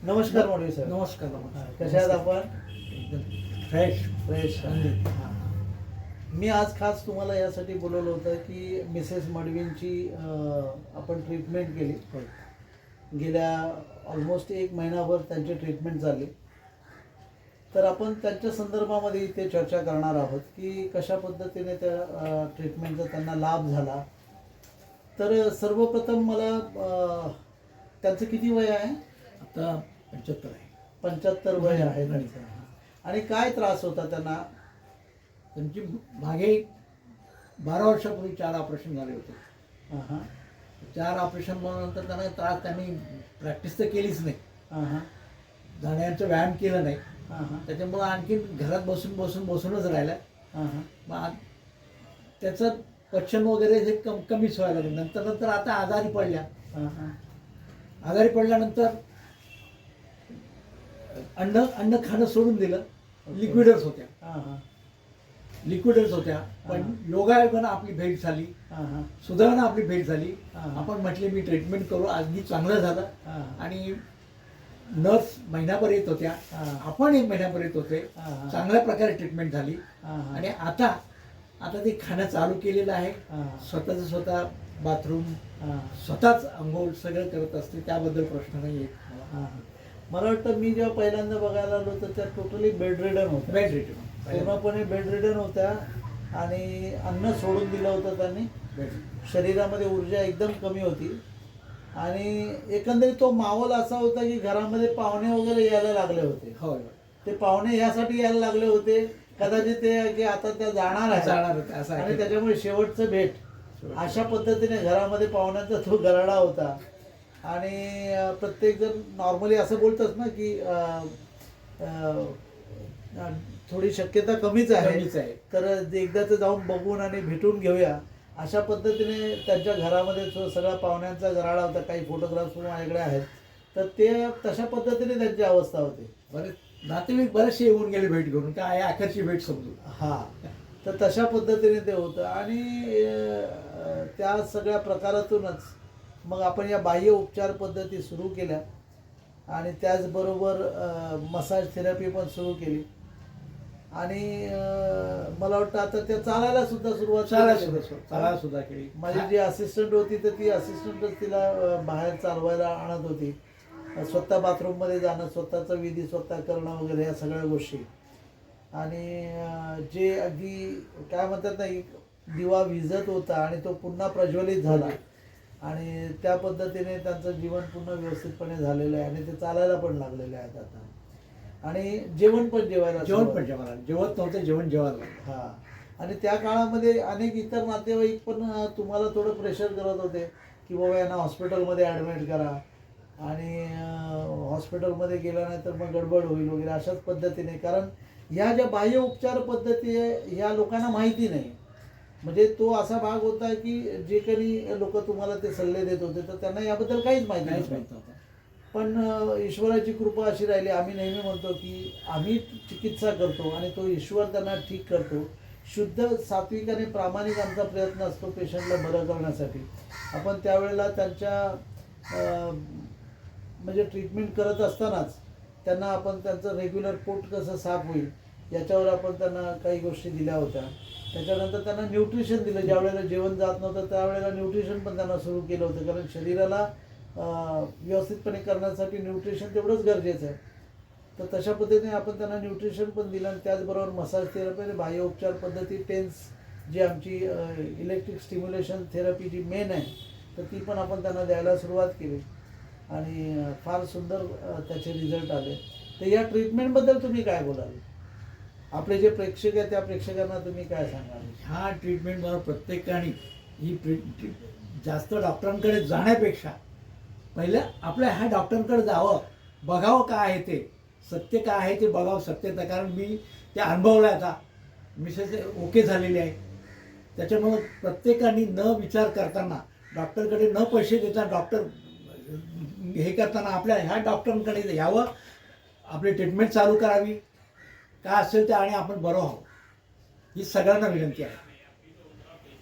नमस्कार मोडवी सर. नमस्कार नमस्कार. कशा आहात आपण? एकदम फ्रेश आनंदित. मी आज खास तुम्हाला यासाठी बोलवलं होतं की मिसेस मडवींची आपण ट्रीटमेंट केली. गेल्या ऑलमोस्ट 1 महिनाभर त्यांची ट्रीटमेंट झाली. तर आपण त्यांच्या संदर्भामध्ये इथे चर्चा करणार आहोत की कशा पद्धतीने त्या ट्रीटमेंटचा त्यांना लाभ झाला. तर सर्वप्रथम मला त्यांचं किती वय आहे? आता 75 आहे. 75 वय आहे त्यांचं. आणि काय त्रास होता त्यांना? त्यांची मागे 12 वर्षापूर्वी 4 ऑपरेशन झाले होते. हां 4 ऑपरेशन नंतर त्यांना त्रास, त्यांनी प्रॅक्टिस तर केलीच नाही, हां जाण्याचा व्यायाम केला नाही. हां त्याच्यामुळं आणखी घरात बसूनच राहिला. मग त्याचं पचन वगैरे हे कमीच व्हायला लागलं. नंतर आता आजारी पडल्या. आजारी पडल्यानंतर अन्न खाणं सोडून दिलं. लिक्विडच होत्या. पण योगायोगानं आपली भेट झाली, सुदैवानं आपली भेट झाली. आपण म्हटले मी ट्रीटमेंट करू. अगदी चांगलं झालं. आणि नर्स महिनाभर येत होत्या, आपण 1 महिन्याभर येत होते. चांगल्या प्रकारे ट्रीटमेंट झाली. आणि आता ते खाणं चालू केलेलं आहे. स्वतः बाथरूम, स्वतःच अंघोळ सगळं करत असते. त्याबद्दल प्रश्न नाही येत. मला वाटतं मी जेव्हा पहिल्यांदा बघायला आलो तर त्या टोटली बेड रिडन होत्या. पूर्णपणे बेड रिडन होत्या आणि अन्न सोडून दिलं होतं त्यांनी. शरीरामध्ये ऊर्जा एकदम कमी होती. आणि एकंदरीत तो माहोल असा होता की घरामध्ये पाहुणे वगैरे यायला लागले होते. होय. ते पाहुणे यासाठी यायला लागले होते कदाचित ते की आता त्या जाणार असं आहे आहे. आणि त्याच्यामुळे शेवटचं भेट अशा पद्धतीने घरामध्ये पाहुण्यांचा तो गराडा होता. आणि प्रत्येकजण नॉर्मली असं बोलतात ना की थोडी शक्यता कमीच आहे, तर एकदाच जाऊन बघून आणि भेटून घेऊया अशा पद्धतीने त्यांच्या घरामध्ये जो सगळा पाहुण्यांचा गराडा होता. काही फोटोग्राफ्स माझ्याकडे आहेत. तर ते तशा पद्धतीने त्यांची अवस्था होती. नातेवाईक बरेचसे येऊन गेले भेट घेऊन, काय अखेरची भेट समजू. तर तशा पद्धतीने ते होतं. आणि त्या सगळ्या प्रकारातूनच मग आपण या बाह्य उपचार पद्धती सुरू केल्या. आणि त्याचबरोबर मसाज थेरपी पण सुरू केली. आणि मला वाटतं आता त्या चालायला सुद्धा सुरुवात केली. माझी जी असिस्टंट होती तर ती असिस्टंटच तिला बाहेर चालवायला आणत होती. स्वतः बाथरूममध्ये जाणं, स्वतःचा विधी स्वतः करणं वगैरे या सगळ्या गोष्टी. आणि जे अगदी काय म्हणतात ना, एक दिवा विझत होता आणि तो पुन्हा प्रज्वलित झाला. आणि त्या पद्धतीने त्यांचं जीवन पुन्हा व्यवस्थितपणे झालेलं आहे. आणि ते चालायला पण लागलेले आहेत आता. आणि जेवण पण जेवायला जेवत नव्हतं, जेवण जेवायला. आणि त्या काळामध्ये अनेक इतर नातेवाईक पण तुम्हाला थोडं प्रेशर करत होते की बाबा यांना हॉस्पिटलमध्ये ॲडमिट करा. आणि हॉस्पिटलमध्ये गेल्यानंतर मग गडबड होईल वगैरे अशाच पद्धतीने. कारण ह्या ज्या बाह्य उपचार पद्धती आहे ह्या लोकांना माहिती नाही. म्हणजे तो असा भाग होता की जे काही लोक तुम्हाला ते सल्ले देत होते तर त्यांना याबद्दल काहीच माहिती नव्हतं. पण ईश्वराची कृपा अशी राहिली. आम्ही नेहमी म्हणतो की आम्ही चिकित्सा करतो आणि तो ईश्वर त्यांना ठीक करतो. शुद्ध सात्विक आणि प्रामाणिक आमचा प्रयत्न असतो पेशंटला बरं करण्यासाठी. आपण त्यावेळेला त्यांच्या म्हणजे ट्रीटमेंट करत असतानाच त्यांना आपण त्यांचं रेग्युलर पोट कसं साफ होईल याच्यावर आपण त्यांना काही गोष्टी दिल्या होत्या. त्याच्यानंतर त्यांना न्यूट्रिशन दिलं. ज्या वेळेला जेवण जात नव्हतं त्यावेळेला न्यूट्रिशन पण त्यांना सुरू केलं होतं. कारण शरीराला व्यवस्थितपणे करण्यासाठी न्यूट्रिशन तेवढंच गरजेचं आहे. तर तशा पद्धतीने आपण त्यांना न्यूट्रिशन पण दिलं. आणि त्याचबरोबर मसाज थेरपी आणि बाह्य उपचार पद्धती टेन्स जी आमची इलेक्ट्रिक स्टिम्युलेशन थेरपी जी मेन आहे तर ती पण आपण त्यांना द्यायला सुरुवात केली. आणि फार सुंदर त्याचे रिझल्ट आले. तर या ट्रीटमेंटबद्दल तुम्ही काय बोलाल? आपले जे प्रेक्षक आहेत त्या प्रेक्षकांना तुम्ही काय सांगाल? ह्या ट्रीटमेंटवर प्रत्येकाने ही जास्त डॉक्टरांकडे जाण्यापेक्षा पहिलं आपल्या ह्या डॉक्टरांकडे जावं, बघावं काय आहे ते सत्य, काय आहे ते बघावं सत्यता. कारण मी ते अनुभवलं आहे. आता मिसेस ओके झालेली आहे. त्याच्यामुळं प्रत्येकाने न विचार करताना, डॉक्टरकडे न पैसे देता, डॉक्टर हे करताना आपल्या ह्या डॉक्टरांकडे यावं, आपली ट्रीटमेंट चालू करावी, काय असेल ते, आणि आपण बरं व्हावं ही सगळ्यांना विनंती आहे.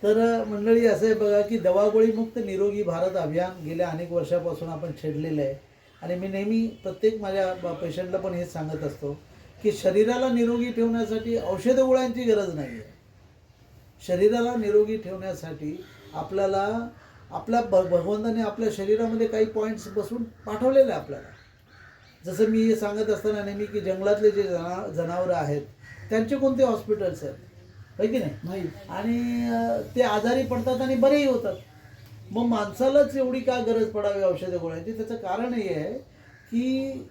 तर मंडळी असं आहे बघा की दवागोळी मुक्त निरोगी भारत अभियान गेल्या अनेक वर्षापासून आपण छेडलेलं आहे. आणि मी नेहमी प्रत्येक माझ्या पेशंटला पण हेच सांगत असतो की शरीराला निरोगी ठेवण्यासाठी औषध गोळ्यांची गरज नाही आहे. शरीराला निरोगी ठेवण्यासाठी आपल्याला भगवंताने आपल्या शरीरामध्ये काही पॉईंट्स बसून पाठवलेले आहे आपल्याला. जसं मी हे सांगत असताना नेहमी की जंगलातले जे जनावरं आहेत त्यांचे कोणते हॉस्पिटल्स आहेत, आहे की नाही? आणि ते आजारी पडतात आणि बरेही होतात. मग माणसालाच एवढी का गरज पडावी औषध गोळ्यांची? त्याचं कारण हे आहे की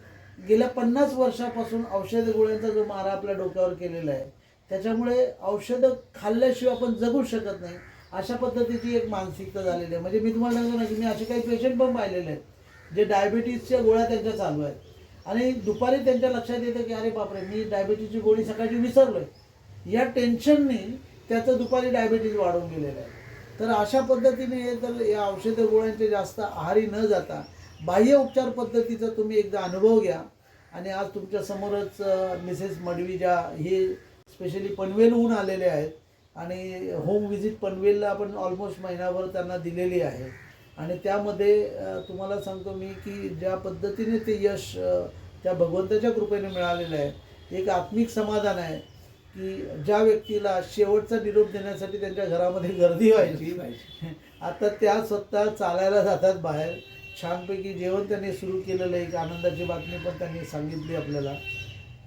गेल्या 50 वर्षापासून औषध गोळ्यांचा जो मारा आपल्या डोक्यावर केलेला आहे त्याच्यामुळे औषधं खाल्ल्याशिवाय आपण जगू शकत नाही अशा पद्धतीची एक मानसिकता झालेली आहे. म्हणजे मी तुम्हाला सांगतो ना की मी असे काही पेशंट पण पाहिलेले आहेत जे डायबिटीजच्या गोळ्या त्यांच्या चालू आहेत आणि दुपारी त्यांच्या लक्षात येतं की अरे बापरे, मी डायबिटीजची गोळी सकाळची विसरलोय. या टेन्शनने त्याचं दुपारी डायबिटीज वाढून गेलेलं आहे. तर अशा पद्धतीने तर या औषध गोळ्यांचे जास्त आहारी न जाता बाह्य उपचार पद्धतीचा तुम्ही एकदा अनुभव घ्या. आणि आज तुमच्या समोरच मिसेस मडवी ज्या हे स्पेशली पनवेलहून आलेले आहेत आणि होम विजिट पनवेलला आपण ऑलमोस्ट महिनाभर त्यांना दिलेली आहे. आणि त्यामध्ये तुम्हाला सांगतो मी की ज्या पद्धतीने ते यश त्या भगवंताच्या कृपेने मिळालेलं आहे, एक आत्मिक समाधान आहे की ज्या व्यक्तीला शेवटचा निरोप देण्यासाठी त्यांच्या घरामध्ये गर्दी व्हायची आता त्या स्वतः चालायला जातात बाहेर. छानपैकी जेवण त्यांनी सुरू केलेलं आहे. एक आनंदाची बातमी पण त्यांनी सांगितली आपल्याला.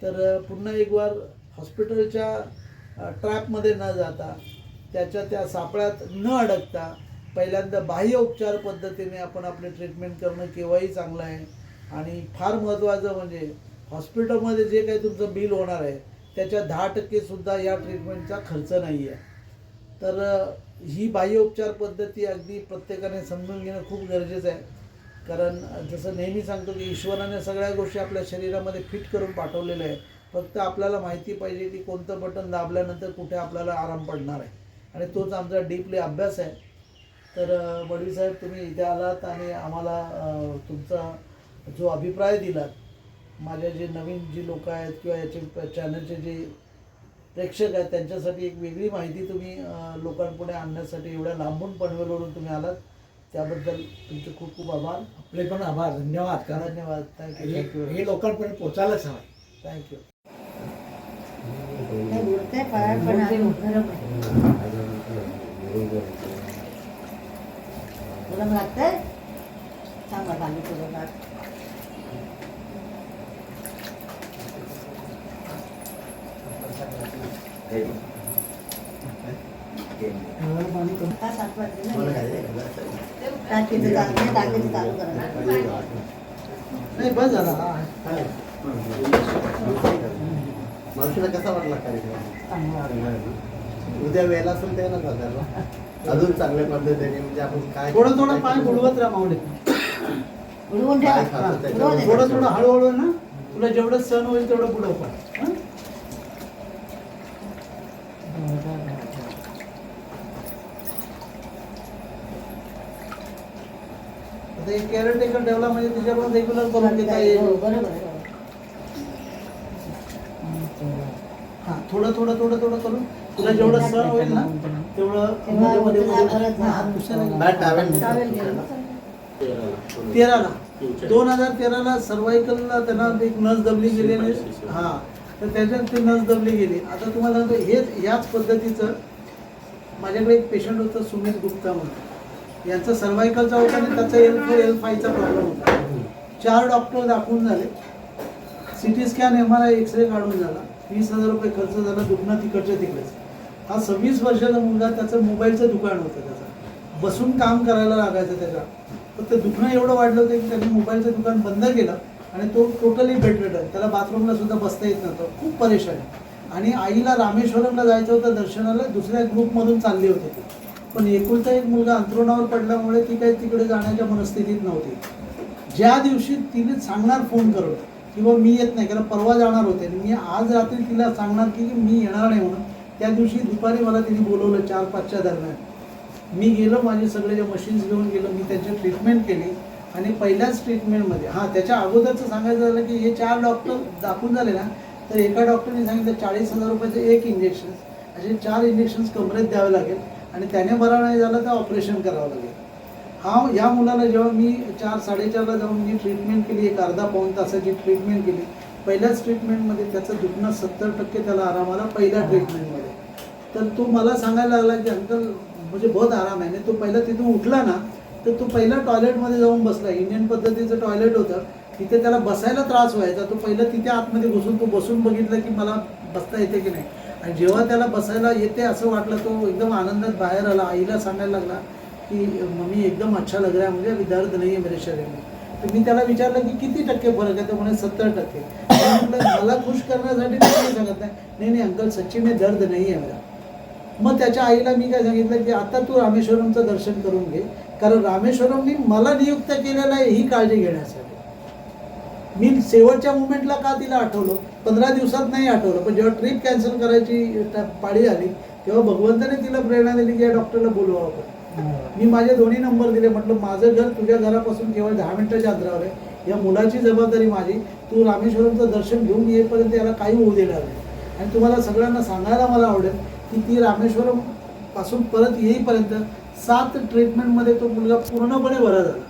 तर पुन्हा एक वार हॉस्पिटलच्या ट्रॅपमध्ये न जाता त्या सापळ्यात न अडकता पहिल्यांदा बाह्य उपचार पद्धतीने आपण आपले ट्रीटमेंट करणं केव्हाही चांगलं आहे. आणि फार महत्त्वाचं म्हणजे हॉस्पिटलमध्ये जे काही तुमचं बिल होणार आहे त्याच्या 10% सुद्धा या ट्रीटमेंटचा खर्च नाही आहे. तर ही बाह्य उपचार पद्धती अगदी प्रत्येकाने समजून घेणं खूप गरजेचं आहे. कारण जसं नेहमी सांगतो की ईश्वराने सगळ्या गोष्टी आपल्या शरीरामध्ये फिट करून पाठवलेल्या आहे. फक्त आपल्याला माहिती पाहिजे की कोणतं बटन दाबल्यानंतर कुठे आपल्याला आराम पडणार आहे. आणि तोच आमचा डीपली अभ्यास आहे. तर मडवी साहेब, तुम्ही इथे आलात आणि आम्हाला तुमचा जो अभिप्राय दिलात, माझ्या जे नवीन जी लोक आहेत किंवा याचे चॅनलचे जे प्रेक्षक आहेत त्यांच्यासाठी एक वेगळी माहिती तुम्ही लोकांपुढे आणण्यासाठी एवढ्या लांबून पनवेलवरून तुम्ही आलात, त्याबद्दल तुमचे खूप खूप आभार. आपले पण आभार, धन्यवाद. धन्यवाद. थँक्यू. हे लोकांपर्यंत पोचायलाच हवं. थँक्यू. गरम लागतंय चांगला पाणी तुला लाग चालू करा. नाही बस झाला. मावशीला कसा वाटला कार्यक्रम? उद्या वेळेला असेल ते ना त्याला अजून चांगल्या पद्धतीने म्हणजे आपण काय थोडं थोडं पाय बुडवत राहा माऊली. उडवून ठेवा. थोडं थोडं हळूहळू ना, तुला जेवढं सण होईल तेवढं बुडव पण. आता एक केअरटेकर ठेवला म्हणजे तिच्याकडून रेग्युलर करून घेता येईल. हा, थोडं थोडं थोडं थोडं करून तुला जेवढं सण होईल ना तेवढं मध्ये तेराला 2013ला सर्वायकलला त्यांना एक नस दबली गेली. हा, तर त्याच्यात ती नस दबली गेली. आता तुम्हाला सांगतो ह्याच पद्धतीचं माझ्याकडे एक पेशंट होतं सुमित गुप्ता म्हणून. यांचा सर्वायकलचा होता आणि त्याचा L4 L5चा प्रॉब्लेम होता. 4 डॉक्टर दाखवून झाले, CT स्कॅन MRI एक्सरे काढून झाला, 20,000 रुपये खर्च झाला, दुखणं तिकडच्या तिकडेच. हा 26 वर्षाचा मुलगा, त्याचं मोबाईलचं दुकान होतं, त्याचं बसून काम करायला लागायचं त्याच्या. फक्त दुखणं एवढं वाढलं होतं की त्यांनी मोबाईलचं दुकान बंद केलं आणि तो टोटली बेडरिडन, त्याला बाथरूमला सुद्धा बसता येत नव्हतं, खूप परेशान. आणि आईला रामेश्वरमला जायचं होतं दर्शनाला, दुसऱ्या ग्रुपमधून चालली होती ती. पण एकुलता एक मुलगा अंथरुणावर पडल्यामुळे ती काही तिकडे जाण्याच्या मनस्थितीत नव्हती. ज्या दिवशी तिने सांगणार फोन करून किंवा मी येत नाही, कारण परवा जाणार होते, मी आज रात्री तिला सांगणार की मी येणार नाही म्हणून, त्या दिवशी दुपारी मला तिने बोलवलं 4-5च्या दरम्यान. मी गेलो, माझे सगळे जे मशीन्स घेऊन गेलो, मी त्याची ट्रीटमेंट केली. आणि पहिल्याच ट्रीटमेंटमध्ये त्याच्या अगोदरचं सांगायचं झालं की हे 4 डॉक्टर दाखवून झाले ना, तर एका डॉक्टरने सांगितलं 40,000 रुपयाचं एक इंजेक्शन, असे 4 इंजेक्शन्स कमरेत द्यावे लागेल आणि त्याने बरा नाही झालं तर ऑपरेशन करावं लागेल. या मुलाला जेव्हा मी 4-4:30ला जाऊन मी ट्रीटमेंट केली, एक अर्धा पाऊण तासाची ट्रीटमेंट केली. पहिल्याच ट्रीटमेंटमध्ये त्याचं दुखणं 70% त्याला आराम आला पहिल्या ट्रीटमेंटमध्ये. तर तो मला सांगायला लागला की अंकल म्हणजे बहुत आराम आहे. तो पहिला तिथून उठला ना तर तो पहिला टॉयलेटमध्ये जाऊन बसला. इंडियन पद्धतीचं टॉयलेट होतं, तिथे त्याला बसायला त्रास व्हायचा. तो पहिलं तिथे आतमध्ये घुसून तो बसून बघितलं की मला बसता येते की नाही. आणि जेव्हा त्याला बसायला येते असं वाटलं तो एकदम आनंदात बाहेर आला. आईला सांगायला लागला की मम्मी एकदम अच्छा लग रहा है मुझे, अभी दर्द नहीं है मेरे शरीर में. तर मी त्याला विचारलं की किती टक्के फरक आहे. तर म्हणे 70%. म्हटलं मला खुश करण्यासाठी मी काही सांगत नाही. नाही अंकल सच्ची में दर्द नहीं है मेरा. मग त्याच्या आईला मी काय सांगितलं की आता तू रामेश्वरमचं दर्शन करून घे, कारण रामेश्वरमनी मला नियुक्त केलेलं आहे ही काळजी घेण्यासाठी. मी शेवटच्या मुमेंटला का तिला आठवलं, 15 दिवसात नाही आठवलं, पण जेव्हा ट्रिप कॅन्सल करायची पाळी आली तेव्हा भगवंताने तिला प्रेरणा दिली की या डॉक्टरला बोलवावं आपण. मी माझे दोन्ही नंबर दिले. म्हटलं माझं घर तुझ्या घरापासून केवळ 10 मिनिटाच्या अंतरावर आहे. या मुलाची जबाबदारी माझी. तू रामेश्वरमचं दर्शन घेऊन येईपर्यंत याला काही होऊ देणार नाही. आणि तुम्हाला सगळ्यांना सांगायला मला आवडेल की ती रामेश्वरम पासून परत येईपर्यंत 7 ट्रीटमेंटमध्ये तो मुलगा पूर्णपणे बरा झाला.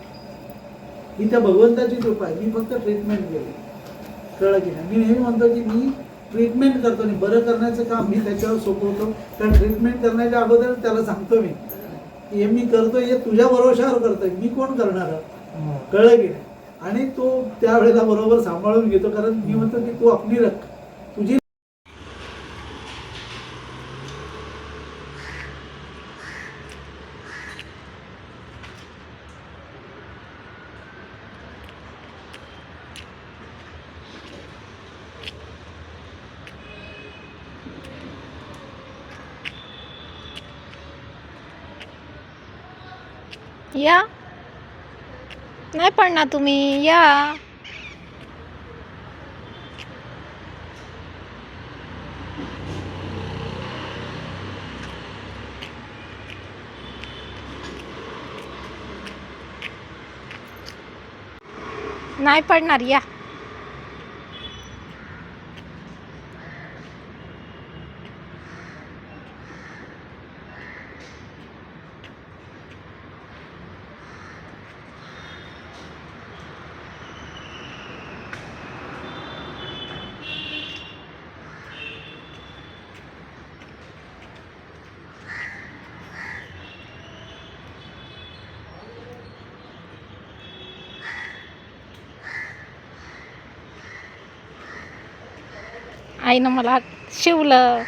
ही त्या भगवंताची कृपा आहे. मी फक्त ट्रीटमेंट केली. कळलं की नाही. मी नेहमी म्हणतो की मी ट्रीटमेंट करतो नाही, बरं करण्याचं काम मी त्याच्यावर सोपवतो. कारण ट्रीटमेंट करण्याच्या अगोदर त्याला सांगतो मी की हे मी करतोय हे तुझ्या भरोशावर करतोय, मी कोण करणार. कळलं की नाही. आणि तो त्यावेळेला बरोबर सांभाळून घेतो, कारण मी म्हणतो की तू आपली तुझी या नाही पडणार तुम्ही या. नाही पडणार या. आईनं मला शिवलं.